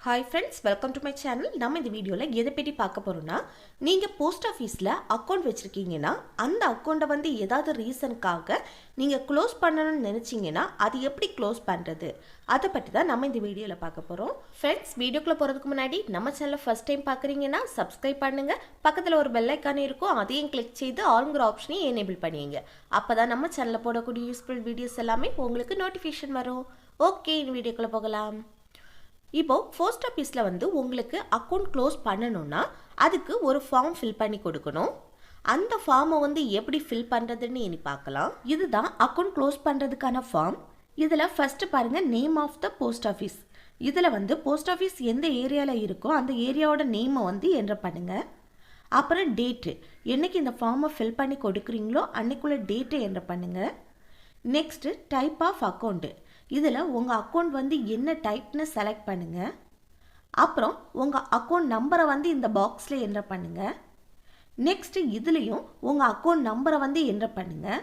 Hi friends, welcome to my channel. நம்ம இந்த வீடியோல எதை பத்தி பார்க்க போறோம்னா, நீங்க போஸ்ட் ஆபீஸ்ல அக்கவுண்ட் வச்சிருக்கீங்கன்னா அந்த அக்கவுண்ட வந்து ஏதாவது ரீசன்காக நீங்க க்ளோஸ் பண்ணணும்னு நினைச்சீங்கன்னா அது எப்படி க்ளோஸ் பண்றது அத பத்தி தான் நம்ம இந்த வீடியோல பார்க்க போறோம். Friends, வீடியோக்குள்ள போறதுக்கு முன்னாடி நம்ம சேனலை ஃபர்ஸ்ட் டைம் பார்க்கறீங்கன்னா subscribe பண்ணுங்க. பக்கத்துல ஒரு பெல் ஐகான் இருக்கும். அதையும் கிளிக் செய்து ஆல்ங்கிற ஆப்ஷனை எனேபிள் பண்ணிடுங்க. அப்பதான் நம்ம சேனல்ல போடக்கூடிய யூஸ்ஃபுல் வீடியோஸ் எல்லாமே உங்களுக்கு நோட்டிஃபிகேஷன் வரும். ஓகே, இந்த வீடியோக்குள்ள போகலாம். இப்போ போஸ்ட் ஆஃபீஸில் வந்து உங்களுக்கு அக்கௌண்ட் க்ளோஸ் பண்ணணும்னா அதுக்கு ஒரு ஃபார்ம் ஃபில் பண்ணி கொடுக்கணும். அந்த ஃபார்மை வந்து எப்படி ஃபில் பண்ணுறதுன்னு இனி பார்க்கலாம். இதுதான் அக்கௌண்ட் க்ளோஸ் பண்ணுறதுக்கான ஃபார்ம். இதில் ஃபஸ்ட்டு பாருங்கள், name of the post office. இதில் வந்து போஸ்ட் ஆஃபீஸ் எந்த ஏரியாவில் இருக்கோ அந்த ஏரியாவோட நேமை வந்து என்டர் பண்ணுங்கள். அப்புறம் டேட்டு, என்னைக்கு இந்த ஃபார்மை ஃபில் பண்ணி கொடுக்குறீங்களோ அன்னைக்குள்ள டேட்டை என்டர் பண்ணுங்கள். நெக்ஸ்ட்டு டைப் ஆஃப் அக்கௌண்ட்டு, இதில் உங்கள் அக்கௌண்ட் வந்து என்ன டைப்னு செலக்ட் பண்ணுங்கள். அப்புறம் உங்கள் அக்கௌண்ட் நம்பரை வந்து இந்த பாக்ஸில் என்டர் பண்ணுங்கள். நெக்ஸ்ட்டு இதுலேயும் உங்கள் அக்கௌண்ட் நம்பரை வந்து என்டர் பண்ணுங்கள்.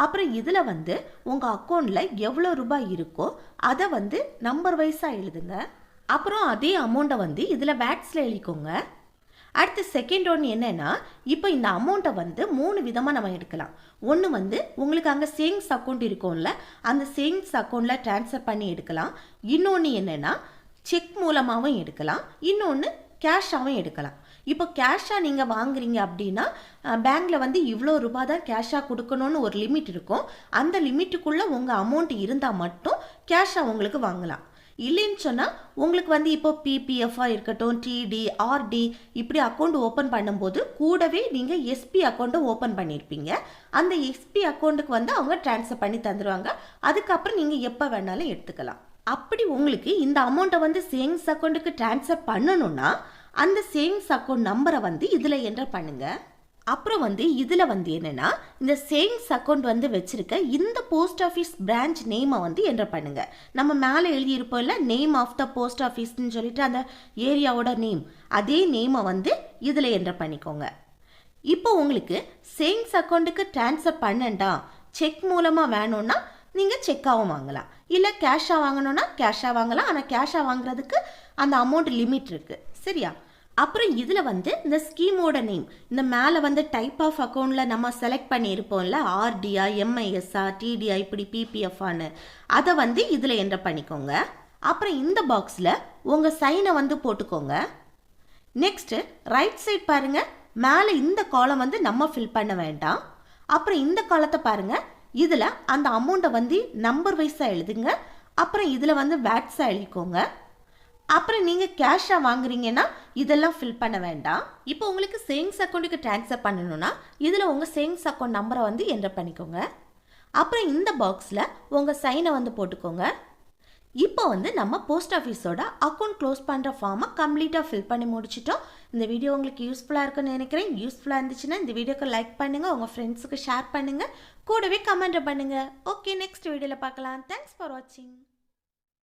அப்புறம் இதில் வந்து உங்கள் அக்கௌண்ட்டில் எவ்வளோ ரூபாய் இருக்கோ அதை வந்து நம்பர் வைஸாக எழுதுங்க. அப்புறம் அதே அமௌண்ட்டை வந்து இதில் வேட்ஸில் எழுதிக்கோங்க. அடுத்து செகண்ட் ஒன்று என்னென்னா, இப்போ இந்த அமௌண்ட்டை வந்து 3 விதமாக நம்ம எடுக்கலாம். ஒன்று வந்து உங்களுக்கு அங்கே சேவிங்ஸ் அக்கௌண்ட் இருக்கும்ல, அந்த சேவிங்ஸ் அக்கௌண்ட்டில் ட்ரான்ஸ்ஃபர் பண்ணி எடுக்கலாம். இன்னொன்று என்னென்னா, செக் மூலமாகவும் எடுக்கலாம். இன்னொன்று கேஷாகவும் எடுக்கலாம். இப்போ கேஷாக நீங்கள் வாங்குறீங்க அப்படின்னா பேங்க்கில் வந்து இவ்வளோ ரூபா தான் கேஷாக கொடுக்கணும்னு ஒரு லிமிட் இருக்கும். அந்த லிமிட்டுக்குள்ளே உங்கள் அமௌண்ட் இருந்தால் மட்டும் கேஷாக உங்களுக்கு வாங்கலாம். இல்லைன்னு சொன்னால் உங்களுக்கு வந்து இப்போ பிபிஎஃபாக இருக்கட்டும், டிடி, ஆர்டி இப்படி அக்கௌண்ட் ஓப்பன் பண்ணும்போது கூடவே நீங்கள் எஸ்பி அக்கௌண்ட்டை ஓப்பன் பண்ணியிருப்பீங்க. அந்த எஸ்பி அக்கௌண்ட்டுக்கு வந்து அவங்க ட்ரான்ஸ்ஃபர் பண்ணி தந்துடுவாங்க. அதுக்கப்புறம் நீங்கள் எப்போ வேணாலும் எடுத்துக்கலாம். அப்படி உங்களுக்கு இந்த அமௌண்ட்டை வந்து சேவிங்ஸ் அக்கௌண்ட்டுக்கு ட்ரான்ஸ்ஃபர் பண்ணணும்னா அந்த சேவிங்ஸ் அக்கௌண்ட் நம்பரை வந்து இதில் என்டர் பண்ணுங்கள். அப்புறம் வந்து இதில் வந்து என்னென்னா, இந்த சேவிங்ஸ் அக்கௌண்ட் வந்து வச்சுருக்க இந்த போஸ்ட் ஆஃபீஸ் பிரான்ச் நேமை வந்து என்டர் பண்ணுங்கள். நம்ம மேலே எழுதியிருப்போம்ல, நேம் ஆஃப் த போஸ்ட் ஆஃபீஸ்ன்னு சொல்லிட்டு அந்த ஏரியாவோட நேம், அதே நேமை வந்து இதில் என்டர் பண்ணிக்கோங்க. இப்போ உங்களுக்கு சேவிங்ஸ் அக்கௌண்ட்டுக்கு ட்ரான்ஸ்ஃபர் பண்ணண்டா செக் மூலமாக வேணும்னா நீங்கள் செக்காகவும் வாங்கலாம், இல்லை கேஷாக வாங்கணும்னா கேஷாக வாங்கலாம். ஆனால் கேஷாக வாங்குறதுக்கு அந்த அமௌண்ட் லிமிட் இருக்குது, சரியா? அப்புறம் இதில் வந்து இந்த ஸ்கீமோட நேம், இந்த மேலே வந்து டைப் ஆஃப் அக்கௌண்ட்டில் நம்ம செலக்ட் பண்ணியிருப்போம்ல, ஆர்டியா, எம்ஐஎஸ்ஆ, டிடிஐ, இப்படி பிபிஎஃப்ஆன்னு, அதை வந்து இதில் என்டர் பண்ணிக்கோங்க. அப்புறம் இந்த பாக்ஸில் உங்கள் சைனை வந்து போட்டுக்கோங்க. நெக்ஸ்ட்டு ரைட் சைட் பாருங்கள், மேலே இந்த காலம் வந்து நம்ம ஃபில் பண்ண வேண்டாம். அப்புறம் இந்த காலத்தை பாருங்கள், இதில் அந்த அமௌண்ட்டை வந்து நம்பர் வைஸாக எழுதுங்க. அப்புறம் இதில் வந்து வேட்ஸாக எழுதிக்கோங்க. அப்புறம் நீங்கள் கேஷாக வாங்குறீங்கன்னா இதெல்லாம் ஃபில் பண்ண வேண்டாம். இப்போ உங்களுக்கு சேவிங்ஸ் அக்கௌண்ட்டுக்கு ட்ரான்ஸ்ஃபர் பண்ணணும்னா இதில் உங்கள் சேவிங்ஸ் அக்கௌண்ட் நம்பரை வந்து என்டர் பண்ணிக்கோங்க. அப்புறம் இந்த பாக்ஸில் உங்கள் சைனை வந்து போட்டுக்கோங்க. இப்போ வந்து நம்ம போஸ்ட் ஆஃபீஸோட அக்கௌண்ட் க்ளோஸ் பண்ணுற ஃபார்மை கம்ப்ளீட்டாக ஃபில் பண்ணி முடிச்சிட்டோம். இந்த வீடியோ உங்களுக்கு யூஸ்ஃபுல்லாக இருக்குன்னு நினைக்கிறேன். யூஸ்ஃபுல்லாக இருந்துச்சுன்னா இந்த வீடியோக்கு லைக் பண்ணுங்கள், உங்கள் ஃப்ரெண்ட்ஸுக்கு ஷேர் பண்ணுங்கள், கூடவே கமெண்ட் பண்ணுங்கள். ஓகே, நெக்ஸ்ட் வீடியோவில் பார்க்கலாம். தேங்க்ஸ் ஃபார் வாட்சிங்.